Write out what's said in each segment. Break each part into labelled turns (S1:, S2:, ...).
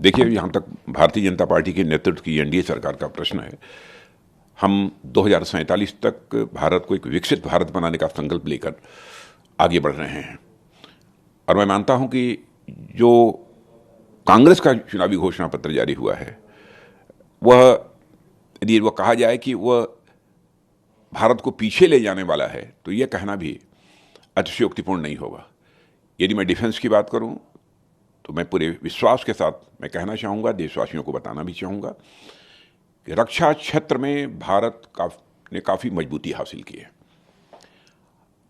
S1: देखिए, यहाँ तक भारतीय जनता पार्टी के नेतृत्व की एनडीए सरकार का प्रश्न है, हम 2047 तक भारत को एक विकसित भारत बनाने का संकल्प लेकर आगे बढ़ रहे हैं। और मैं मानता हूं कि जो कांग्रेस का चुनावी घोषणा पत्र जारी हुआ है, वह यदि वह कहा जाए कि वह भारत को पीछे ले जाने वाला है, तो यह कहना भी अतिशयोक्तिपूर्ण नहीं होगा। यदि मैं डिफेंस की बात करूं, तो मैं पूरे विश्वास के साथ मैं कहना चाहूँगा, देशवासियों को बताना भी चाहूँगा कि रक्षा क्षेत्र में भारत ने काफ़ी मजबूती हासिल की है।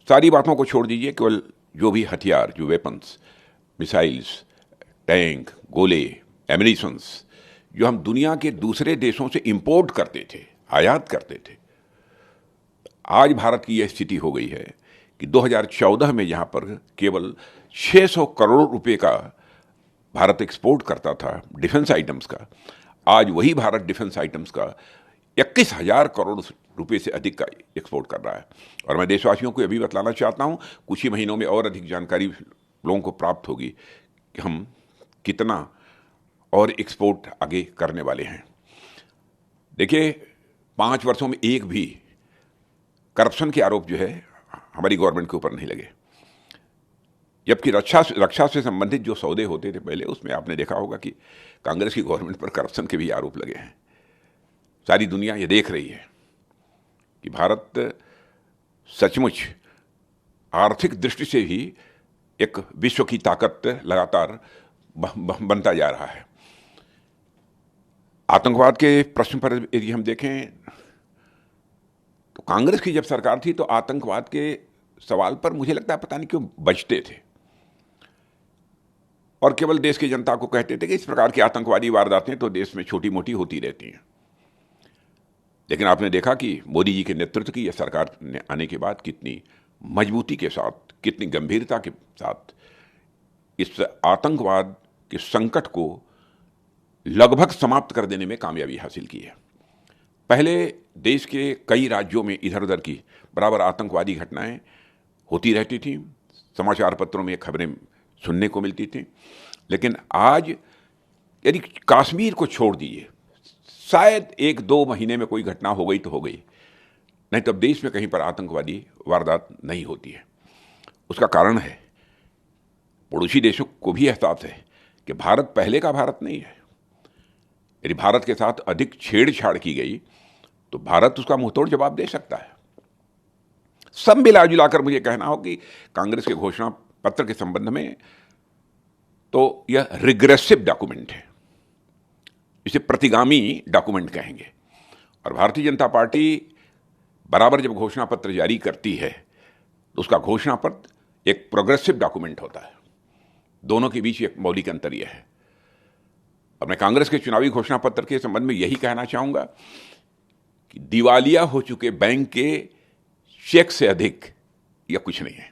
S1: सारी बातों को छोड़ दीजिए, केवल जो भी हथियार, जो वेपन्स, मिसाइल्स, टैंक, गोले, एमिनिशंस जो हम दुनिया के दूसरे देशों से इंपोर्ट करते थे, आयात करते थे, आज भारत की यह स्थिति हो गई है कि 2014 में जहाँ पर केवल 600 करोड़ रुपए का भारत एक्सपोर्ट करता था डिफेंस आइटम्स का, आज वही भारत डिफेंस आइटम्स का 21,000 करोड़ रुपए से अधिक का एक्सपोर्ट कर रहा है। और मैं देशवासियों को यह भी बतलाना चाहता हूं, कुछ ही महीनों में और अधिक जानकारी लोगों को प्राप्त होगी कि हम कितना और एक्सपोर्ट आगे करने वाले हैं। देखिए, 5 वर्षों में एक भी करप्शन के आरोप जो है हमारी गवर्नमेंट के ऊपर नहीं लगे, जबकि रक्षा से संबंधित जो सौदे होते थे पहले, उसमें आपने देखा होगा कि कांग्रेस की गवर्नमेंट पर करप्शन के भी आरोप लगे हैं। सारी दुनिया ये देख रही है कि भारत सचमुच आर्थिक दृष्टि से भी एक विश्व की ताकत लगातार बनता जा रहा है। आतंकवाद के प्रश्न पर यदि हम देखें, तो कांग्रेस की जब सरकार थी तो आतंकवाद के सवाल पर मुझे लगता है पता नहीं क्यों बचते थे, और केवल देश की जनता को कहते थे कि इस प्रकार की आतंकवादी वारदातें तो देश में छोटी मोटी होती रहती हैं। लेकिन आपने देखा कि मोदी जी के नेतृत्व की यह सरकार ने आने के बाद कितनी मजबूती के साथ, कितनी गंभीरता के साथ इस आतंकवाद के संकट को लगभग समाप्त कर देने में कामयाबी हासिल की है। पहले देश के कई राज्यों में इधर उधर की बराबर आतंकवादी घटनाएं होती रहती थी, समाचार पत्रों में खबरें सुनने को मिलती थी। लेकिन आज यदि कश्मीर को छोड़ दीजिए, शायद 1-2 महीने में कोई घटना हो गई तो हो गई, नहीं तो अब देश में कहीं पर आतंकवादी वारदात नहीं होती है। उसका कारण है, पड़ोसी देशों को भी एहसास है कि भारत पहले का भारत नहीं है। यदि भारत के साथ अधिक छेड़छाड़ की गई तो भारत उसका मुंहतोड़ जवाब दे सकता है। सब मिला जुलाकर मुझे कहना हो कि कांग्रेस के घोषणा पत्र के संबंध में तो यह रिग्रेसिव डॉक्यूमेंट है, इसे प्रतिगामी डॉक्यूमेंट कहेंगे। और भारतीय जनता पार्टी बराबर जब घोषणा पत्र जारी करती है तो उसका घोषणा पत्र एक प्रोग्रेसिव डॉक्यूमेंट होता है। दोनों के बीच एक मौलिक अंतर यह है। और मैं कांग्रेस के चुनावी घोषणा पत्र के संबंध में यही कहना चाहूंगा कि दिवालिया हो चुके बैंक के चेक से अधिक यह कुछ नहीं है।